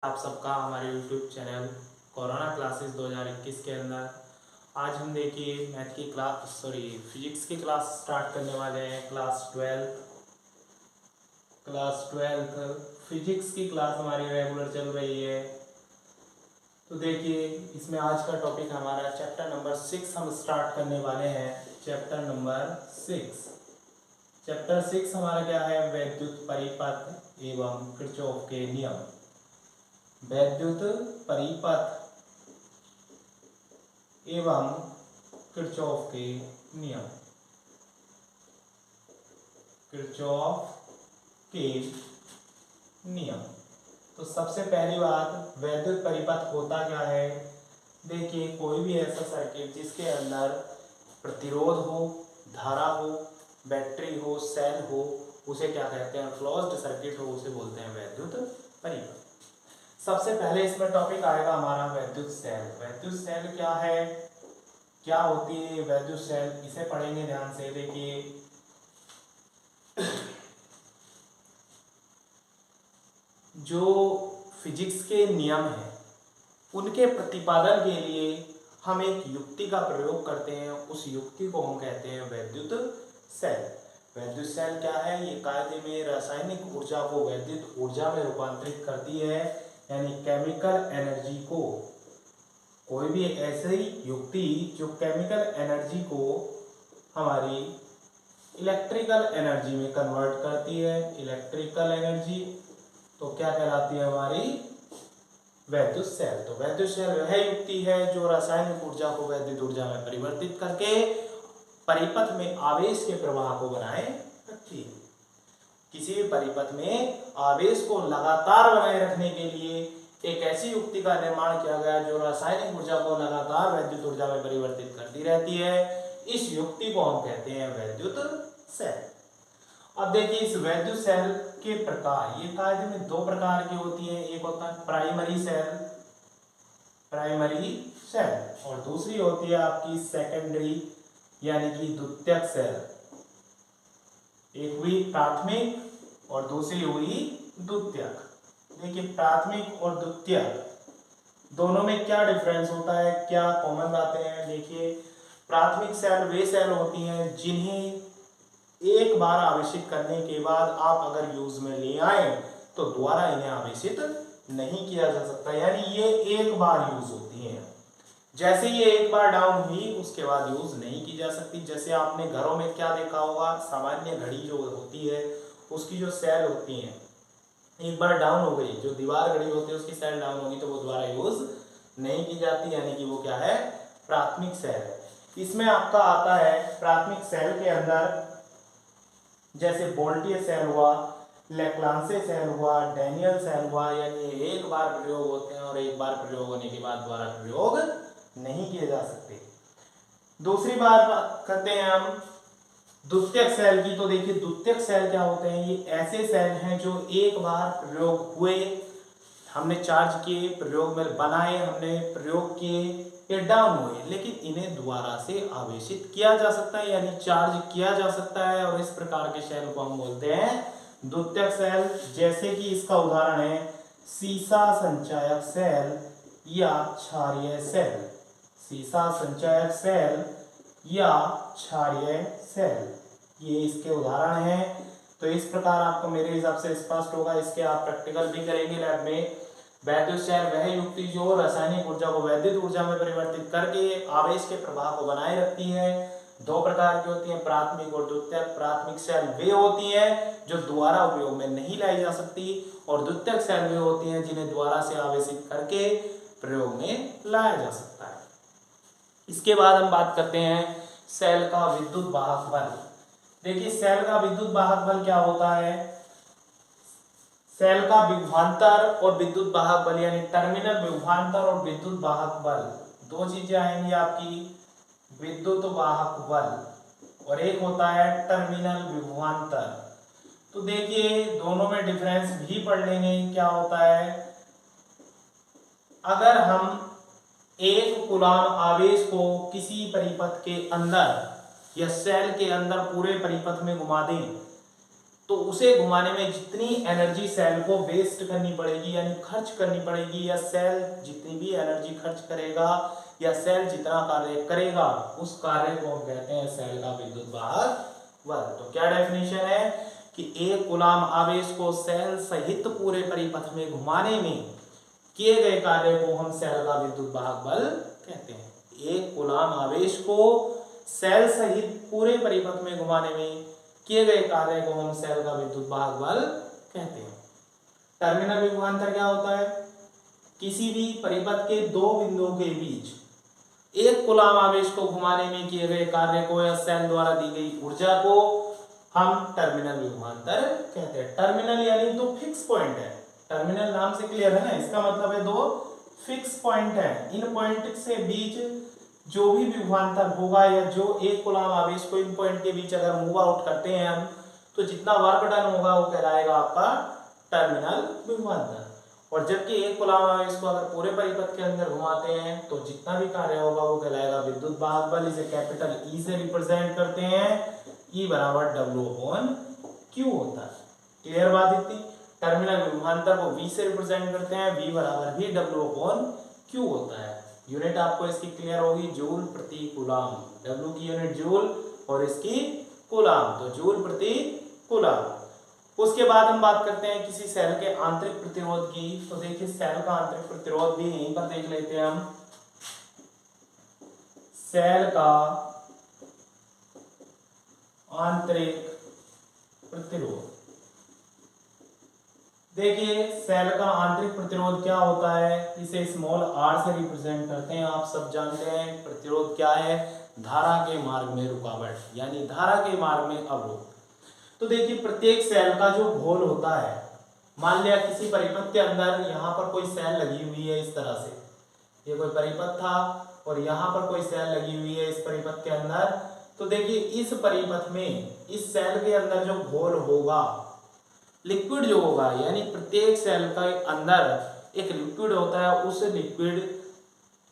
आप सबका हमारे YouTube चैनल कोरोना क्लासेस 2021 के अंदर आज हम देखिए मैथ की क्लास फिजिक्स की क्लास स्टार्ट करने वाले हैं। क्लास ट्वेल्थ फिजिक्स की क्लास हमारी रेगुलर चल रही है। तो देखिए इसमें आज का टॉपिक हमारा चैप्टर नंबर 6 हम स्टार्ट करने वाले हैं। चैप्टर 6 हमारा क्या है? वैद्युत परिपथ एवं किरचॉफ के नियम। वैद्युत परिपथ एवं किरचॉफ के नियम। किरचॉफ के नियम। तो सबसे पहली बात, वैद्युत परिपथ होता क्या है? देखिए कोई भी ऐसा सर्किट जिसके अंदर प्रतिरोध हो, धारा हो, बैटरी हो, सेल हो, उसे क्या कहते हैं? क्लोज्ड सर्किट हो, उसे बोलते हैं वैद्युत परिपथ। सबसे पहले इसमें टॉपिक आएगा हमारा वैद्युत सेल। वैद्युत सेल क्या है, क्या होती है वैद्युत सेल, इसे पढ़ेंगे ध्यान से। देखिए जो फिजिक्स के नियम हैं उनके प्रतिपादन के लिए हम एक युक्ति का प्रयोग करते हैं, उस युक्ति को हम कहते हैं वैद्युत सेल। वैद्युत सेल क्या है? ये कायदे में रासायनिक ऊर्जा को वैद्युत ऊर्जा में रूपांतरित करती है, यानी केमिकल एनर्जी को। कोई भी ऐसी युक्ति जो केमिकल एनर्जी को हमारी इलेक्ट्रिकल एनर्जी में कन्वर्ट करती है, इलेक्ट्रिकल एनर्जी, तो क्या कहलाती है? हमारी वैद्युत सेल। तो वैद्युत सेल वह युक्ति है जो रासायनिक ऊर्जा को वैद्युत ऊर्जा में परिवर्तित करके परिपथ में आवेश के प्रवाह को बनाए रखती है। किसी भी परिपथ में आवेश को लगातार बनाए रखने के लिए एक ऐसी युक्ति का निर्माण किया गया जो रासायनिक ऊर्जा को लगातार वैद्युत ऊर्जा में परिवर्तित करती रहती है। इस युक्ति को हम कहते हैं वैद्युत सेल। अब देखिए इस वैद्युत सेल के प्रकार, ये कायदे में दो प्रकार की होती है। एक होता है प्राइमरी सेल और दूसरी होती है आपकी सेकेंडरी यानी कि द्वितीयक सेल। एक हुई प्राथमिक और दूसरी हुई द्वितीयक। देखिए प्राथमिक और द्वितीयक दोनों में क्या डिफरेंस होता है, क्या कॉमन बातें हैं? देखिए प्राथमिक सेल वे सेल होती हैं जिन्हें एक बार आवेशित करने के बाद आप अगर यूज में ले आए तो दोबारा इन्हें आवेशित नहीं किया जा सकता, यानी ये एक बार यूज होती हैं। जैसे ये एक बार डाउन हुई उसके बाद यूज नहीं की जा सकती। जैसे आपने घरों में क्या देखा होगा, सामान्य घड़ी जो होती है उसकी जो सेल होती हैं एक बार डाउन हो गई, जो दीवार घड़ी होती है उसकी सेल डाउन होगी तो वो दोबारा यूज नहीं की जाती, यानी कि वो क्या है? प्राथमिक सेल है। इसमें आपका आता है प्राथमिक सेल के अंदर जैसे वोल्टियर सेल हुआ, लेक्लांसे सेल हुआ, डैनियल सेल हुआ, यानी एक बार प्रयोग होते हैं और एक बार प्रयोग होने के बाद दोबारा प्रयोग नहीं किए जा सकते। दूसरी बात करते हैं हम द्वितीयक सेल की। तो देखिए द्वितीयक सेल क्या होते हैं? ये ऐसे सेल हैं जो एक बार प्रयोग हुए, हमने चार्ज किए, प्रयोग में बनाए, हमने प्रयोग किए, ये डाउन हुए, लेकिन इन्हें दोबारा से आवेशित किया जा सकता है, यानी चार्ज किया जा सकता है, और इस प्रकार के सेल को हम बोलते हैं द्वितीयक सेल। जैसे कि इसका उदाहरण है सीसा संचायक सेल या क्षारीय सेल। सीसा संचायक सेल या क्षारीय सेल, ये इसके उदाहरण हैं। तो इस प्रकार आपको मेरे हिसाब से स्पष्ट होगा, इसके आप प्रैक्टिकल भी करेंगे लैब में। वैद्युत सेल वह युक्ति जो रासायनिक ऊर्जा को वैद्युत ऊर्जा में परिवर्तित करके आवेश के प्रवाह को बनाए रखती है। दो प्रकार की होती हैं, प्राथमिक और द्वितीयक। प्राथमिक सेल वे होती हैं जो दोबारा उपयोग में नहीं लाई जा सकती, और द्वितीयक सेल वे होती हैं जिन्हें दोबारा से आवेशित करके प्रयोग में लाया जा सकता है। इसके बाद हम बात करते हैं सेल का विद्युत वाहक बल। देखिए सेल का विद्युत वाहक बल क्या होता है? सेल का विभवांतर और विद्युत वाहक बल, यानी टर्मिनल विभवांतर और विद्युत वाहक बल, दो चीजें आएंगी आपकी, विद्युत वाहक बल और एक होता है टर्मिनल विभवांतर। तो देखिए दोनों में डिफरेंस भी पढ़ लेंगे। क्या होता है? अगर हम एक कूलाम आवेश को किसी परिपथ के अंदर या सेल के अंदर पूरे परिपथ में घुमा दें तो उसे घुमाने में जितनी एनर्जी सेल को वेस्ट करनी पड़ेगी यानी खर्च करनी पड़ेगी, या सेल जितनी भी एनर्जी खर्च करेगा या सेल जितना कार्य करेगा उस कार्य को हम कहते हैं सेल का विद्युत वाहक बल। तो क्या डेफिनेशन है कि एक कूलाम आवेश को सेल सहित पूरे परिपथ में घुमाने में किए गए कार्य को हम सेल का विद्युत वाहक बल कहते हैं। एक कूलाम आवेश को सेल सहित पूरे परिपथ में घुमाने में किए गए कार्य को हम सेल का विद्युत वाहक बल कहते हैं। टर्मिनल विभवांतर क्या होता है? किसी भी परिपथ के दो बिंदुओं के बीच एक कूलाम आवेश को घुमाने में किए गए कार्य को या सेल द्वारा दी गई ऊर्जा को हम टर्मिनल विभवांतर कहते हैं। टर्मिनल यानी दो फिक्स पॉइंट है। टर्मिनल नाम से क्लियर है ना, इसका मतलब है दो फिक्स पॉइंट है। इन पॉइंट से बीच जो भी विभवांतर होगा या जो एक कूलाम आवेश को इन पॉइंट के बीच अगर मूव आउट करते हैं हम, तो जितना वर्क डन होगा वो कहलाएगा आपका टर्मिनल विभवांतर। और जबकि एक कूलाम आवेश को अगर पूरे परिपथ के अंदर घुमाते हैं तो जितना भी कार्य होगा वो कहलाएगा विद्युत वाहक बल। इसे कैपिटल ई से रिप्रेजेंट करते हैं। ई बराबर W/Q होता है। क्लियर बात इतनी? टर्मिनल विभवांतर को V से रिप्रेजेंट करते हैं। V बराबर भी W/Q होता है। यूनिट आपको इसकी क्लियर होगी, जूल प्रति कूलाम। W की यूनिट जूल और इसकी कूलाम, तो जूल प्रति कूलाम। उसके बाद हम बात करते हैं किसी सेल के आंतरिक प्रतिरोध की। तो देखिए सेल का आंतरिक प्रतिरोध भी यहीं पर देख लेते हैं हम। सेल का आंतरिक प्रतिरोध, देखिए सेल का आंतरिक प्रतिरोध क्या होता है? इसे स्मॉल r से रिप्रेजेंट करते हैं। आप सब जानते हैं प्रतिरोध क्या है? धारा के मार्ग में रुकावट यानी धारा के मार्ग में अवरोध। तो देखिए प्रत्येक सेल का जो घोल होता है, मान लिया किसी परिपथ के अंदर यहाँ पर कोई सेल लगी हुई है इस तरह से, ये कोई परिपथ था और यहाँ पर कोई सेल लगी हुई है इस परिपथ के अंदर। तो देखिए इस परिपथ में इस सेल के अंदर जो घोल होगा, लिक्विड जो होगा, यानी प्रत्येक सेल के अंदर एक लिक्विड होता है, उस लिक्विड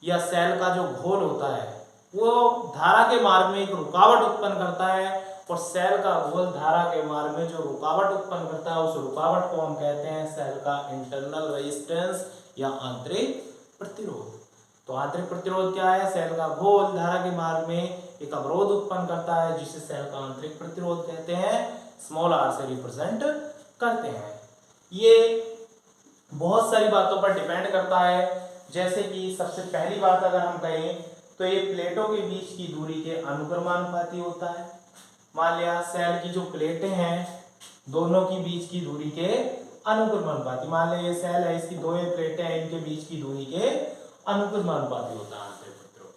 या सेल का जो घोल होता है वो धारा के मार्ग में एक रुकावट उत्पन्न करता है। और सेल का घोल धारा के मार्ग में जो रुकावट उत्पन्न करता है उस रुकावट को हम कहते हैं सेल का इंटरनल रेजिस्टेंस या आंतरिक प्रतिरोध। तो आंतरिक प्रतिरोध क्या है? सेल का घोल धारा के मार्ग में एक अवरोध उत्पन्न करता है जिसे सेल का आंतरिक प्रतिरोध कहते हैं, स्मॉल r से रिप्रेजेंट करते हैं। ये बहुत सारी बातों पर डिपेंड करता है। जैसे कि सबसे पहली बात अगर हम कहें तो ये प्लेटों के बीच की दूरी के अनुक्रमानुपाती होता है। मान लिया सेल की जो प्लेटें हैं दोनों की बीच की दूरी के अनुक्रमानुपाती, मान लिया ये सेल है, इसकी दो ये प्लेटें हैं, इनके बीच की दूरी के अनुक्रमानुपाती होता है आंतरिक प्रतिरोध।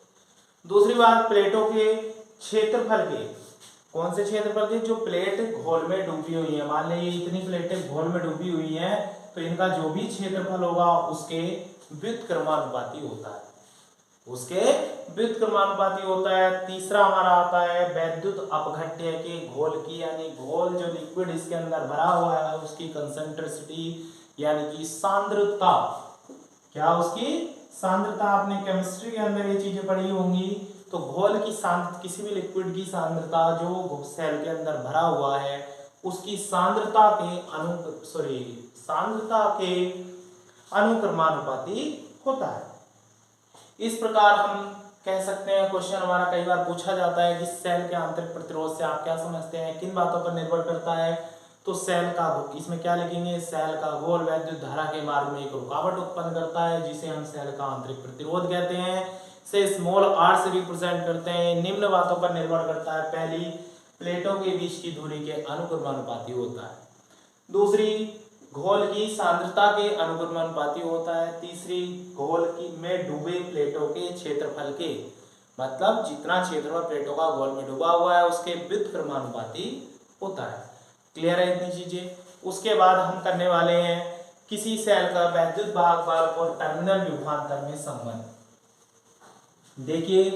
दूसरी बात, प्लेटों के क्षेत्रफल के, कौन से क्षेत्रफल के? जो प्लेट घोल में डूबी हुई है, मान लीजिए इतनी प्लेटें घोल में डूबी हुई हैं, तो इनका जो भी क्षेत्रफल होगा उसके व्युत्क्रमानुपाती होता है, उसके व्युत्क्रमानुपाती होता है। तीसरा हमारा आता है वैद्युत अपघट्य के घोल की, यानी घोल जो लिक्विड इसके अंदर भरा हुआ है उसकी कंसंट्रेसिटी यानी कि सांद्रता। क्या उसकी सांद्रता? आपने केमिस्ट्री के अंदर ये चीजें पढ़ी होंगी। तो घोल की सांद्रता, किसी भी लिक्विड की सांद्रता जो सेल के अंदर भरा हुआ है उसकी सांद्रता के अनुक्रमानुपाती होता है। इस प्रकार हम कह सकते हैं, क्वेश्चन हमारा कई बार पूछा जाता है कि सेल के आंतरिक प्रतिरोध से आप क्या समझते हैं, किन बातों पर निर्भर करता है? तो सेल का, इसमें क्या लिखेंगे? सेल का घोल वैद्युत धारा के मार्ग में एक रुकावट उत्पन्न करता है जिसे हम सेल का आंतरिक प्रतिरोध कहते हैं। से स्मॉल r से रिप्रेजेंट करते हैं। निम्न बातों पर निर्भर करता है। पहली, प्लेटों के बीच की दूरी के अनुक्रमानुपाती होता है। दूसरी, घोल की सांद्रता के अनुक्रमानुपाती होता है। तीसरी, घोल की में डूबे प्लेटों के क्षेत्रफल के, मतलब जितना क्षेत्रफल प्लेटों का घोल में डूबा हुआ है उसके व्युत्क्रमानुपाती होता है। क्लियर है इतनी चीजें? उसके बाद हम करने वाले हैं किसी सेल का वैद्युत वाहक बल और टर्मिनल विभवांतर में संबंध। देखिए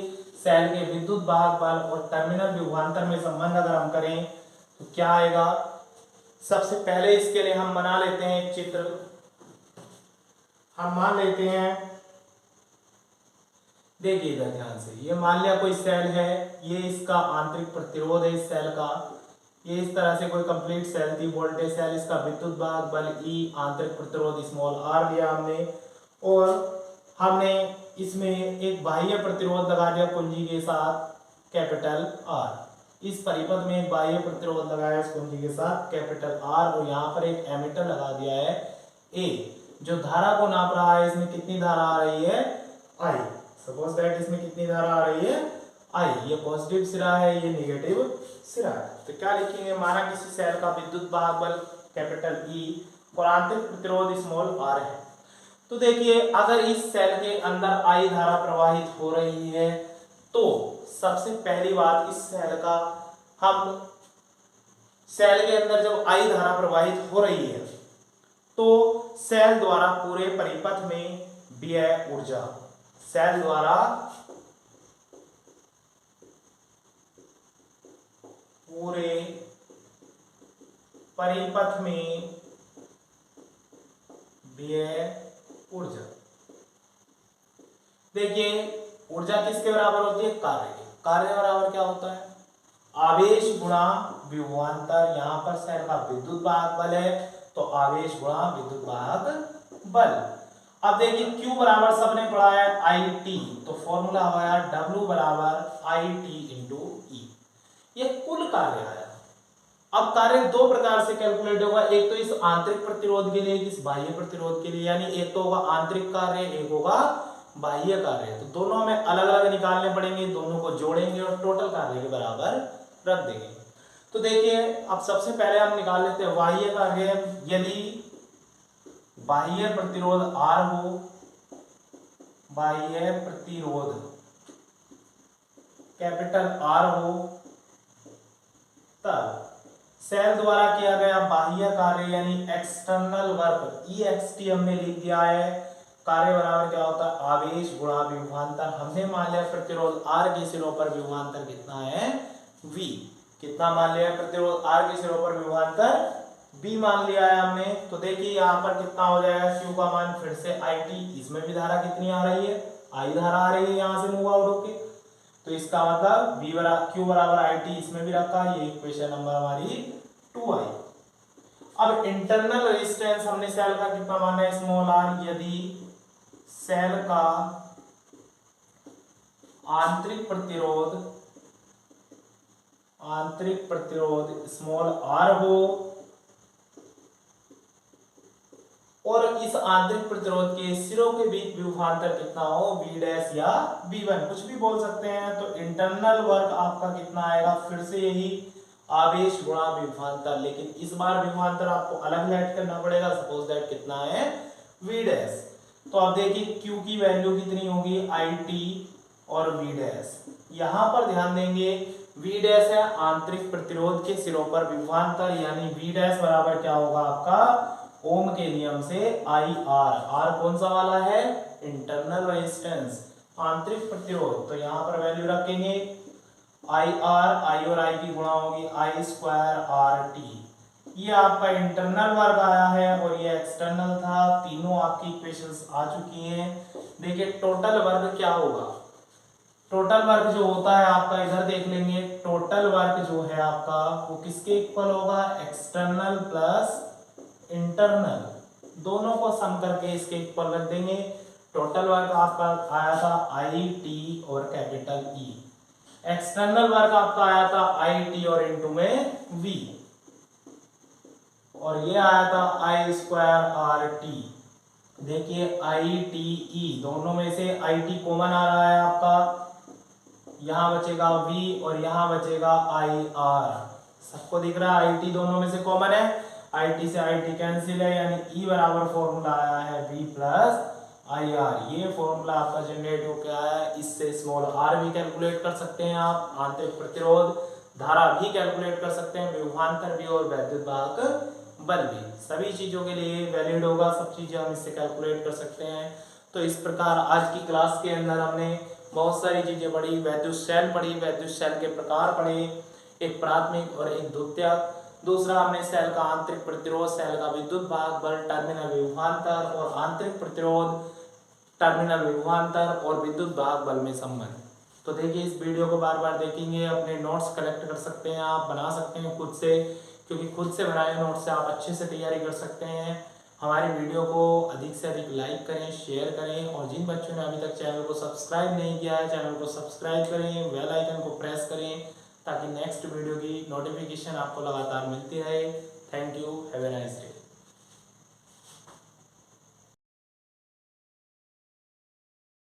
सेल के विद्युत वाहक बल और टर्मिनल विभवांतर में संबंध अगर हम करें तो क्या आएगा? सबसे पहले इसके लिए हम बना लेते हैं एक चित्र। हम मान लेते हैं, देखिए इधर ध्यान से, ये मान लिया कोई सेल है, ये इसका आंतरिक प्रतिरोध है इस सेल का, ये इस तरह से कोई कंप्लीट सेल थी, वोल्टेज सेल, इसका विद्युत भाग बल E, आंतरिक प्रतिरोध स्मॉल r लिया हमने, और हमने इसमें एक बाह्य प्रतिरोध लगा दिया कुंजी के साथ कैपिटल R। इस परिपथ में एक बाह्य प्रतिरोध लगाया इस कुंजी के साथ कैपिटल R, और यहाँ पर एक एमीटर लगा दिया है A, जो धारा को नाप रहा है। इसमें कितनी धारा आ रही है? I। सपोज दैट इसमें कितनी धारा आ रही है? I। ये पॉजिटिव सिरा है, ये नेगेटिव सिरा है। तो क्या लिखेंगे? माना किसी सेल का विद्युत भाग बल कैपिटल E और आंतरिक प्रतिरोध स्मॉल r है। तो देखिए, अगर इस सेल के अंदर I धारा प्रवाहित हो रही है तो सबसे पहली बात, इस सेल का हम सेल के अंदर जब I धारा प्रवाहित हो रही है तो सेल द्वारा पूरे परिपथ में व्यय ऊर्जा, सेल द्वारा पूरे परिपथ में व्यय ऊर्जा। देखिए, ऊर्जा किसके बराबर होती है? कार्य के। कार्य बराबर क्या होता है? आवेश गुणा विभवांतर। यहां पर सेल का विद्युत भाग बल है तो आवेश गुणा विद्युत भाग बल। अब देखिए, Q बराबर सबने पढ़ा है IT, तो फॉर्मूला होगा W बराबर IT इंटू E। ये कुल कार्य आया। अब कार्य दो प्रकार से कैलकुलेट होगा, एक तो इस आंतरिक प्रतिरोध के लिए, इस बाह्य प्रतिरोध के लिए, यानी एक तो होगा आंतरिक कार्य, एक होगा बाह्य कार्य। तो दोनों हमें अलग अलग निकालने पड़ेंगे, दोनों को जोड़ेंगे और टोटल कार्य के बराबर रख देंगे। तो देखिए, अब सबसे पहले हम निकाल लेते हैं बाह्य कार्य। यदि बाह्य प्रतिरोध R हो, बाह्य प्रतिरोध कैपिटल R हो, तब सेल द्वारा किया गया बाह्य कार्य यानी एक्सटर्नल वर्क EXT हमने लिख दिया है। कार्य बराबर क्या होता है? आवेश गुणा विभवांतर। हमने मान लिया प्रतिरोध R के सिरों पर विभवांतर कितना है? V। कितना मान लिया? प्रतिरोध R के सिरों पर विभवांतर V मान लिया है हमने। तो देखिए, यहाँ पर कितना हो जाएगा? Q का मान फिर से IT, इसमें भी धारा कितनी आ रही है? I धारा आ रही है यहाँ से मूव आउट होके। तो इसका मतलब Q बराबर IT इसमें भी रखा। ये इक्वेशन नंबर हमारी 2i। अब इंटरनल रेजिस्टेंस हमने सेल का कितना माना है? Small r। यदि सेल का आंतरिक प्रतिरोध स्मॉल r हो और इस आंतरिक प्रतिरोध के सिरों के बीच विभवांतर कितना हो? V डैश या V1, कुछ भी बोल सकते हैं। तो इंटरनल वर्क आपका कितना आएगा? फिर से यही आवेश गुणा विभवांतर, लेकिन इस बार विभवांतर आपको अलग लेट करना पड़ेगा। सपोज दैट कितना है? V dash. तो आप देखिए, Q की वैल्यू कितनी होगी? IT और V डैश। यहां पर ध्यान देंगे, V डैश है आंतरिक प्रतिरोध के सिरों पर विभवांतर, यानी V डैश बराबर क्या होगा आपका? ओम के नियम से IR। R कौन सा वाला है? इंटरनल रेजिस्टेंस, आंतरिक प्रतिरोध। तो यहां पर वैल्यू रखेंगे IR, I और I की गुणा होगी I स्क्वायर RT। ये आपका इंटरनल वर्ग आया है और ये एक्सटर्नल था। तीनों आपकी इक्वेशंस आ चुकी हैं। देखिए, टोटल वर्ग क्या होगा? टोटल वर्क जो होता है आपका, इधर देख लेंगे, टोटल वर्क जो है आपका वो किसके इक्वल होगा? एक्सटर्नल प्लस इंटरनल, दोनों को सम करके इसके इक्वल रख देंगे। टोटल वर्क आपका आया था IT और कैपिटल E। एक्सटर्नल वर्क आपका आया था IT और इनटू में V, और ये आया था I स्क्वायर RT। देखिए, ITE दोनों में से IT कॉमन आ रहा है आपका, यहां बचेगा V और यहां बचेगा IR। सबको दिख रहा है? IT दोनों में से कॉमन है, IT से IT कैंसिल है, यानी E बराबर फॉर्मूला आया है V प्लस IR। ये फॉर्मूला आपका जनरेट होकर आया है। इससे स्मॉल r भी कैलकुलेट कर सकते हैं आप, आंतरिक प्रतिरोध, धारा भी कैलकुलेट कर सकते हैं, विभवांतर भी और वैद्युत वाहक बल भी। सभी चीजों के लिए वैलिड होगा, सब चीजें हम इससे कैलकुलेट कर सकते हैं। तो इस प्रकार आज की क्लास के अंदर हमने बहुत सारी चीजें पढ़ी। वैद्युत सेल पढ़ी, वैद्युत सेल के प्रकार पढ़े, एक प्राथमिक और एक द्वितीयक। दूसरा हमने सेल का आंतरिक प्रतिरोध, सेल का विद्युत भाग बल, टर्मिनल विभवांतर और आंतरिक प्रतिरोध, टर्मिनल विभवांतर और विद्युत भाग बल में संबंध। तो देखिए इस वीडियो को बार बार देखेंगे, अपने नोट्स कलेक्ट कर सकते हैं, आप बना सकते हैं खुद से, क्योंकि खुद से बनाए नोट से आप अच्छे से तैयारी कर सकते हैं। हमारे वीडियो को अधिक से अधिक लाइक करें, शेयर करें, और जिन बच्चों ने अभी तक चैनल को सब्सक्राइब नहीं किया है चैनल को सब्सक्राइब करें, बेल आइकन को प्रेस करें, ताकि नेक्स्ट वीडियो की नोटिफिकेशन आपको लगातार मिलती रहे। Thank you, have a nice day.